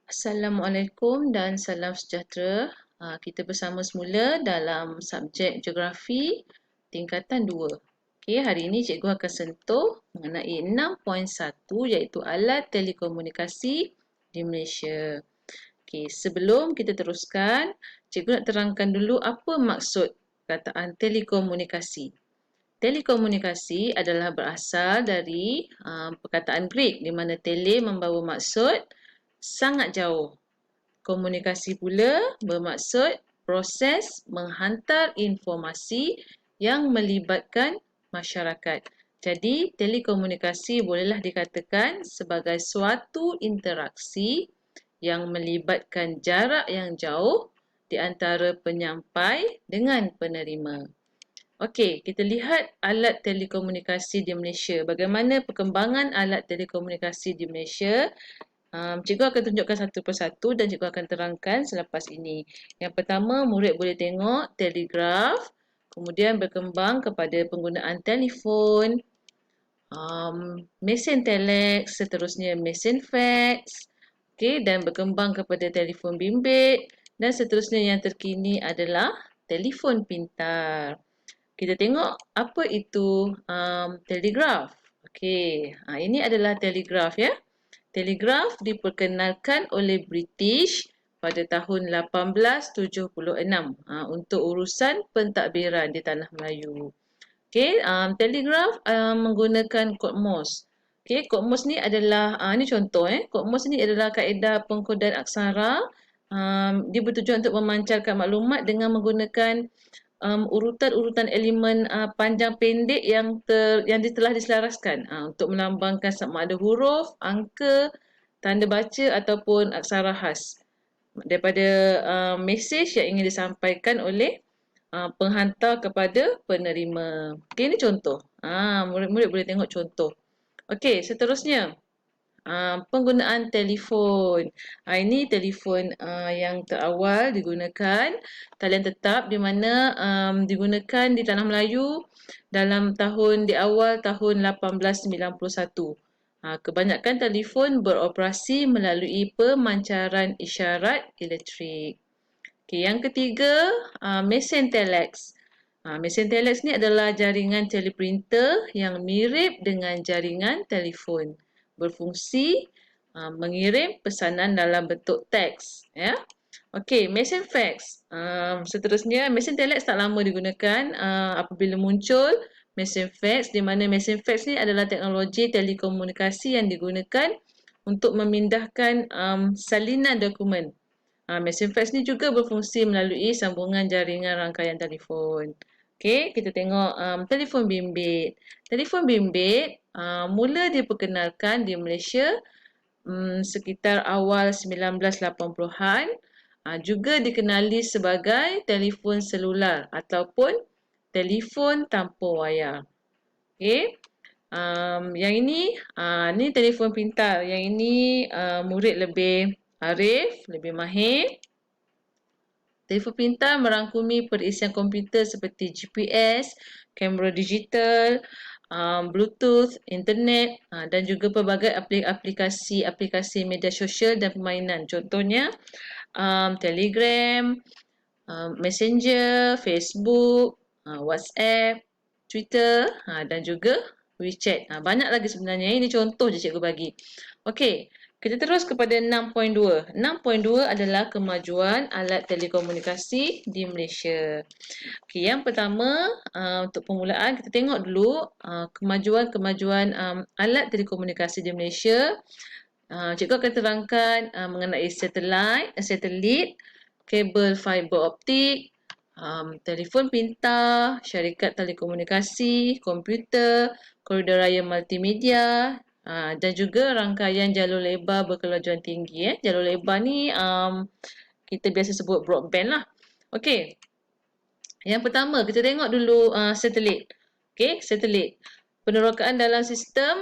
Assalamualaikum dan salam sejahtera. Kita bersama semula dalam subjek geografi tingkatan 2. Okey, hari ini cikgu akan sentuh mengenai 6.1 iaitu alat telekomunikasi di Malaysia. Okey, sebelum kita teruskan, cikgu nak terangkan dulu apa maksud perkataan telekomunikasi. Telekomunikasi adalah berasal dari perkataan Greek di mana tele membawa maksud sangat jauh. Komunikasi pula bermaksud proses menghantar informasi yang melibatkan masyarakat. Jadi, telekomunikasi bolehlah dikatakan sebagai suatu interaksi yang melibatkan jarak yang jauh di antara penyampai dengan penerima. Okey, kita lihat alat telekomunikasi di Malaysia. Bagaimana perkembangan alat telekomunikasi di Malaysia? Cikgu akan tunjukkan satu persatu dan cikgu akan terangkan selepas ini. Yang pertama, murid boleh tengok telegraf, kemudian berkembang kepada penggunaan telefon, mesin telex, seterusnya mesin fax, okay, dan berkembang kepada telefon bimbit, dan seterusnya yang terkini adalah telefon pintar. Kita tengok apa itu telegraf. Okey, ini adalah telegraf ya. Telegraf diperkenalkan oleh British pada tahun 1876 untuk urusan pentadbiran di Tanah Melayu. Okey, telegraf menggunakan kod Morse. Okey, kod Morse ni adalah ini contoh kod Morse ni adalah kaedah pengkodan aksara. Dia bertujuan untuk memancarkan maklumat dengan menggunakan urutan-urutan elemen panjang pendek yang telah diselaraskan untuk melambangkan sama ada huruf, angka, tanda baca ataupun aksara khas daripada mesej yang ingin disampaikan oleh penghantar kepada penerima. Okey, ini contoh. Murid-murid boleh tengok contoh. Okey, seterusnya. Penggunaan telefon. Ini telefon yang terawal digunakan, talian tetap di mana digunakan di Tanah Melayu dalam di awal tahun 1891. Kebanyakan telefon beroperasi melalui pemancaran isyarat elektrik. Okay, yang ketiga, mesin telex. Mesin telex ni adalah jaringan teleprinter yang mirip dengan jaringan telefon. Berfungsi mengirim pesanan dalam bentuk teks. Ya. Okey, mesin fax. Seterusnya, mesin telex tak lama digunakan apabila muncul mesin fax, di mana mesin fax ni adalah teknologi telekomunikasi yang digunakan untuk memindahkan salinan dokumen. Mesin fax ni juga berfungsi melalui sambungan jaringan rangkaian telefon. Okey, kita tengok telefon bimbit. Telefon bimbit mula diperkenalkan di Malaysia sekitar awal 1980-an. Juga dikenali sebagai telefon selular ataupun telefon tanpa wayar. Okey. Yang ini telefon pintar. Yang ini murid lebih arif, lebih mahir. Telefon pintar merangkumi perisian komputer seperti GPS, kamera digital, Bluetooth, internet dan juga pelbagai aplikasi media sosial dan permainan. Contohnya Telegram, Messenger, Facebook, WhatsApp, Twitter dan juga WeChat. Banyak lagi sebenarnya. Ini contoh je cikgu bagi. Okey. Kita terus kepada 6.2. 6.2 adalah kemajuan alat telekomunikasi di Malaysia. Okay, yang pertama, untuk permulaan kita tengok dulu kemajuan alat telekomunikasi di Malaysia. Cikgu akan terangkan mengenai satelit, kabel fiber optik, telefon pintar, syarikat telekomunikasi, komputer, koridor raya multimedia, dan juga rangkaian jalur lebar berkelajuan tinggi. Jalur lebar ni kita biasa sebut broadband lah. Okey. Yang pertama, kita tengok dulu satelit. Okey, satelit. Penerokaan dalam sistem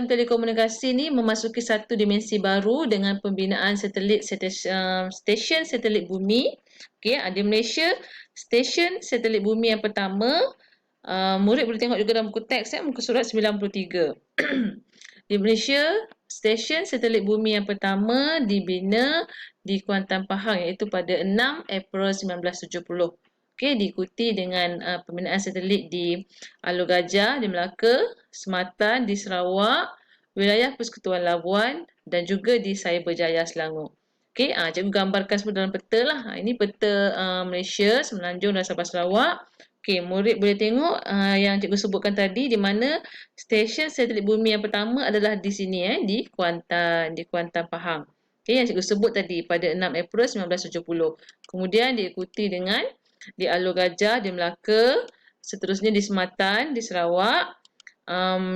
telekomunikasi ni memasuki satu dimensi baru dengan pembinaan stesen satelit bumi. Okey, di Malaysia, stesen satelit bumi yang pertama, murid boleh tengok juga dalam buku teks muka surat 93. Di Malaysia, stesen satelit bumi yang pertama dibina di Kuantan, Pahang iaitu pada 6 April 1970. Okey, diikuti dengan pembinaan satelit di Alor Gajah di Melaka, Sematan di Sarawak, wilayah Persekutuan Labuan dan juga di Cyberjaya Selangor. Okey, cikgu gambarkan semua dalam peta lah. Ini peta Malaysia, Semenanjung dan Sabah Sarawak. Okey, murid boleh tengok yang cikgu sebutkan tadi di mana stesen satelit bumi yang pertama adalah di sini di Kuantan, Pahang. Okey, yang cikgu sebut tadi pada 6 April 1970. Kemudian diikuti dengan di Alor Gajah di Melaka, seterusnya di Sematan di Sarawak,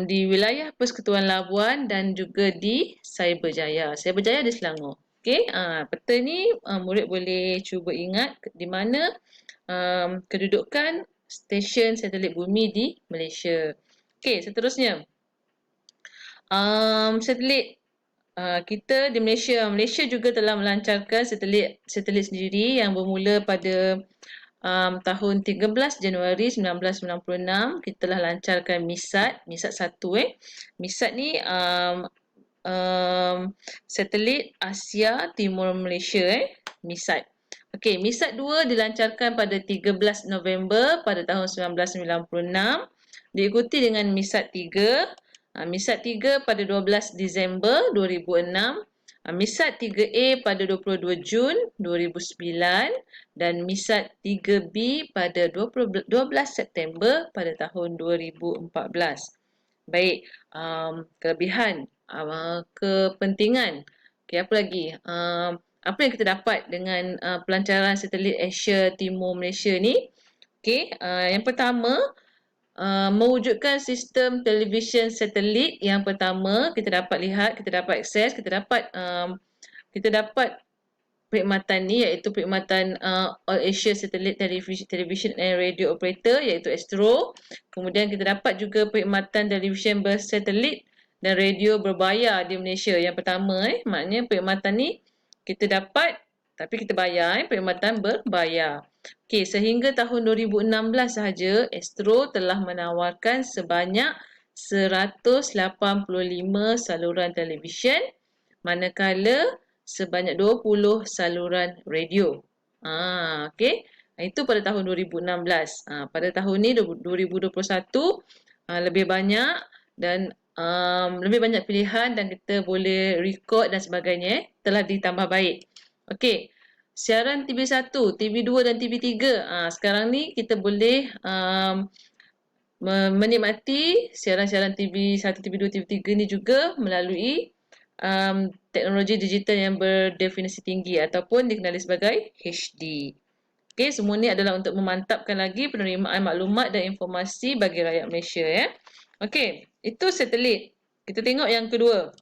di wilayah Persekutuan Labuan dan juga di Cyberjaya. Cyberjaya di Selangor. Okey, peta ni murid boleh cuba ingat di mana kedudukan stesen satelit bumi di Malaysia. Okey, seterusnya. Satelit kita di Malaysia. Malaysia juga telah melancarkan satelit sendiri yang bermula pada tahun 13 Januari 1996. Kita telah lancarkan MISAT 1 MISAT ni satelit Asia Timur Malaysia MISAT. Okey, MISAT 2 dilancarkan pada 13 November pada tahun 1996. Diikuti dengan MISAT 3. MISAT 3 pada 12 Disember 2006, MISAT 3A pada 22 Jun 2009 dan MISAT 3B pada 12 September pada tahun 2014. Baik, kelebihan, kepentingan. Okey, apa lagi? Apa yang kita dapat dengan pelancaran satelit Asia Timur Malaysia ni? Okey, yang pertama, mewujudkan sistem televisyen satelit yang pertama. Kita dapat lihat, kita dapat akses, kita dapat perkhidmatan ni iaitu perkhidmatan All Asia Satellite Television and Radio Operator iaitu ASTRO. Kemudian kita dapat juga perkhidmatan televisyen bersatelit dan radio berbayar di Malaysia yang pertama. Maknanya perkhidmatan ni kita dapat tapi kita bayar, perkhidmatan berbayar. Okey, sehingga tahun 2016 sahaja, Astro telah menawarkan sebanyak 185 saluran televisyen, manakala sebanyak 20 saluran radio. Okey, itu pada tahun 2016. Pada tahun ni 2021 lebih banyak dan lebih banyak pilihan dan kita boleh record dan sebagainya telah ditambah baik. Okey. Siaran TV1, TV2 dan TV3. Sekarang ni kita boleh menikmati siaran-siaran TV1, TV2, TV3 ni juga melalui teknologi digital yang berdefinisi tinggi ataupun dikenali sebagai HD. Okey, semua ni adalah untuk memantapkan lagi penerimaan maklumat dan informasi bagi rakyat Malaysia Okey, itu satelit. Kita tengok yang kedua.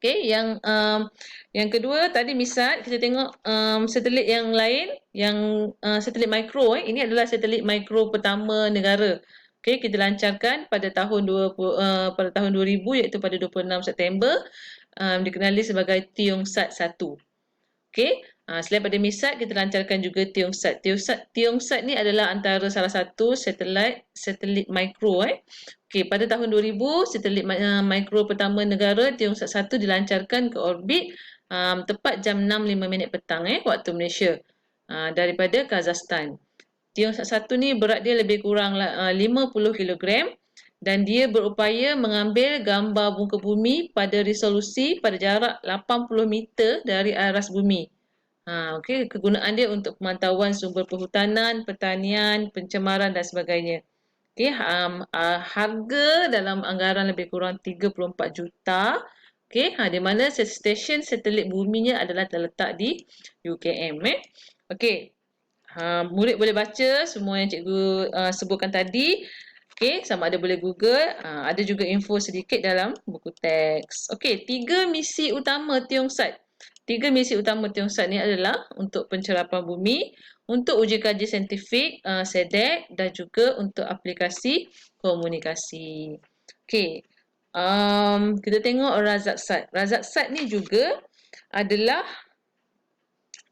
Okey, yang kedua tadi MISAT, kita tengok satelit yang lain, yang satelit mikro ini adalah satelit mikro pertama negara. Okey, kita lancarkan pada tahun 2000 iaitu pada 26 September, dikenali sebagai Tiongsat 1. Okey, selain pada MISAT, kita lancarkan juga Tiongsat. Tiongsat ni adalah antara salah satu satelit mikro Okey, pada tahun 2000, satelit mikro pertama negara Tiongsat 1 dilancarkan ke orbit tepat jam 6.05 petang waktu Malaysia daripada Kazakhstan. Tiongsat 1 ni berat dia lebih kurang 50 kg dan dia berupaya mengambil gambar muka bumi pada resolusi pada jarak 80 meter dari aras bumi. Okey, kegunaan dia untuk pemantauan sumber perhutanan, pertanian, pencemaran dan sebagainya. Okey, harga dalam anggaran lebih kurang 34 juta. Okey, di mana stesen satelit buminya adalah terletak di UKM Okey. Murid boleh baca semua yang cikgu sebutkan tadi. Okey, sama ada boleh Google, ada juga info sedikit dalam buku teks. Okey, 3 misi utama Tiongsat. 3 misi utama Tiongsat ni adalah untuk pencerapan bumi, untuk uji kaji saintifik SEDEC dan juga untuk aplikasi komunikasi. Okey. Kita tengok Razaksat. Razaksat ni juga adalah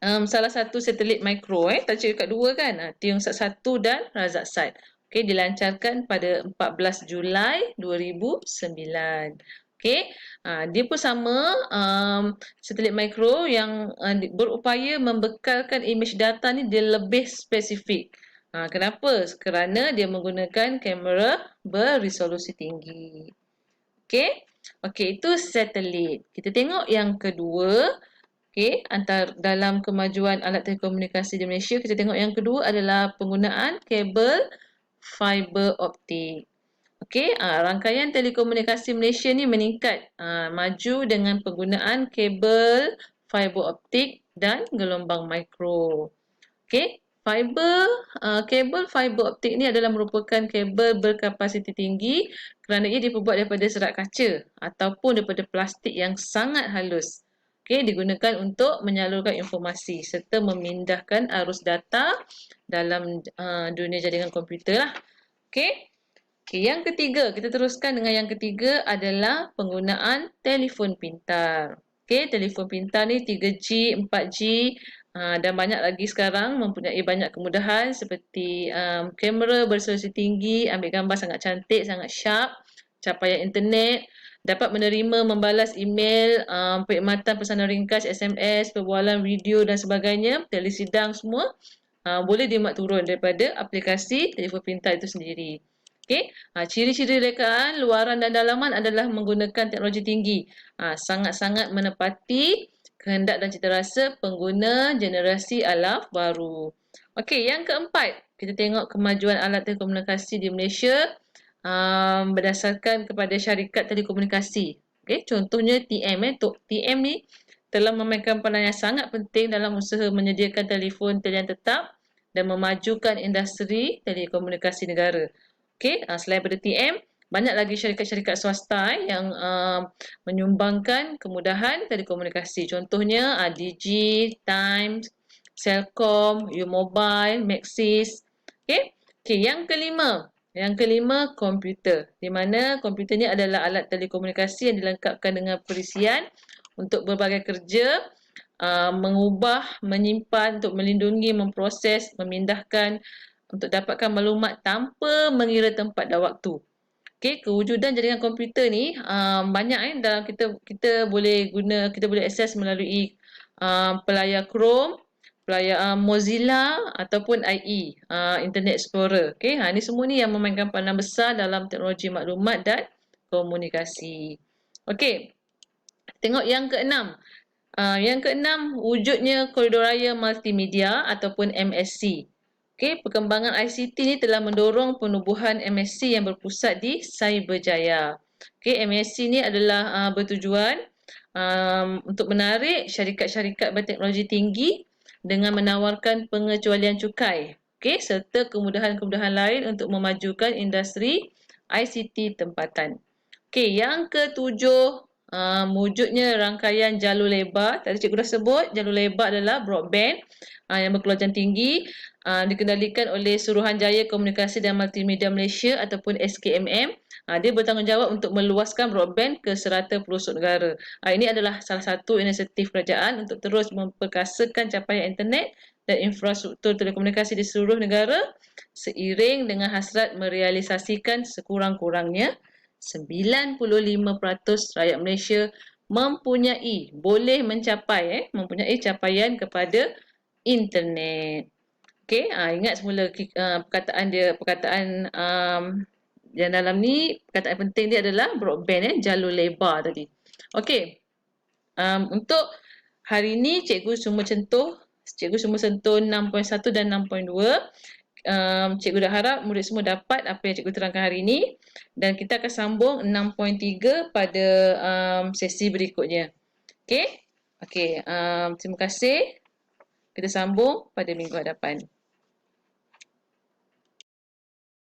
salah satu satelit mikro Tadi kat dua kan. Tiongsat 1 dan Razaksat. Okey, dilancarkan pada 14 Julai 2009. Okey, dia pun sama, satelit mikro yang berupaya membekalkan imej data ni dia lebih spesifik. Kenapa? Kerana dia menggunakan kamera beresolusi tinggi. Okey, okey itu satelit. Kita tengok yang kedua. Okey, dalam kemajuan alat telekomunikasi di Malaysia, kita tengok yang kedua adalah penggunaan kabel fiber optik. Okey, rangkaian telekomunikasi Malaysia ni meningkat maju dengan penggunaan kabel fiber optik dan gelombang mikro. Okey, kabel fiber optik ni adalah merupakan kabel berkapasiti tinggi kerana ia diperbuat daripada serat kaca ataupun daripada plastik yang sangat halus. Okey, digunakan untuk menyalurkan informasi serta memindahkan arus data dalam dunia jaringan komputer lah. Okey. Okay, yang ketiga, kita teruskan dengan yang ketiga adalah penggunaan telefon pintar. Okay, telefon pintar ni 3G, 4G dan banyak lagi sekarang mempunyai banyak kemudahan seperti kamera beresolusi tinggi, ambil gambar sangat cantik, sangat sharp, capaian internet, dapat menerima, membalas email, perkhidmatan pesanan ringkas, SMS, perbualan video dan sebagainya, telesidang semua boleh dimuat turun daripada aplikasi telefon pintar itu sendiri. Okay. Ciri-ciri rekaan, luaran dan dalaman adalah menggunakan teknologi tinggi. Sangat-sangat menepati kehendak dan citarasa pengguna generasi alaf baru. Okey, yang keempat, kita tengok kemajuan alat telekomunikasi di Malaysia berdasarkan kepada syarikat telekomunikasi. Okay, contohnya TM. TM ni telah memainkan peranan yang sangat penting dalam usaha menyediakan telefon talian tetap dan memajukan industri telekomunikasi negara. Okey, selain daripada TM, banyak lagi syarikat-syarikat swasta yang menyumbangkan kemudahan telekomunikasi. Contohnya Digi, Times, Celcom, U-Mobile, Maxis. Okey. Okey, yang kelima. Yang kelima, komputer. Di mana komputer ni adalah alat telekomunikasi yang dilengkapkan dengan perisian untuk berbagai kerja, mengubah, menyimpan, untuk melindungi, memproses, memindahkan, untuk dapatkan maklumat tanpa mengira tempat dan waktu. Okey, kewujudan jaringan komputer ni banyak dalam kita boleh guna, kita boleh akses melalui pelayar Chrome, pelayar Mozilla ataupun IE, Internet Explorer. Okey, ini semua ni yang memainkan peranan besar dalam teknologi maklumat dan komunikasi. Okey. Tengok yang keenam. Yang keenam, wujudnya koridor raya multimedia ataupun MSC. Okay, perkembangan ICT ni telah mendorong penubuhan MSC yang berpusat di Cyberjaya. Okay, MSC ni adalah bertujuan untuk menarik syarikat-syarikat berteknologi tinggi dengan menawarkan pengecualian cukai, okay, serta kemudahan-kemudahan lain untuk memajukan industri ICT tempatan. Okay, yang ketujuh, wujudnya rangkaian jalur lebar. Tadi cikgu dah sebut, jalur lebar adalah broadband yang berkeluaran tinggi, dikendalikan oleh Suruhanjaya Komunikasi dan Multimedia Malaysia ataupun SKMM. Dia bertanggungjawab untuk meluaskan broadband ke serata pelosok negara. Ini adalah salah satu inisiatif kerajaan untuk terus memperkasakan capaian internet dan infrastruktur telekomunikasi di seluruh negara seiring dengan hasrat merealisasikan sekurang-kurangnya 95% rakyat Malaysia boleh mencapai mempunyai capaian kepada internet. Okey, ingat semula perkataan yang dalam ni, perkataan penting dia adalah broadband, jalur lebar tadi. Okey. Untuk hari ni cikgu cuma sentuh 6.1 dan 6.2. Cikgu dah harap murid semua dapat apa yang cikgu terangkan hari ini, dan kita akan sambung 6.3 pada sesi berikutnya. Okey. Okey, terima kasih. Kita sambung pada minggu hadapan.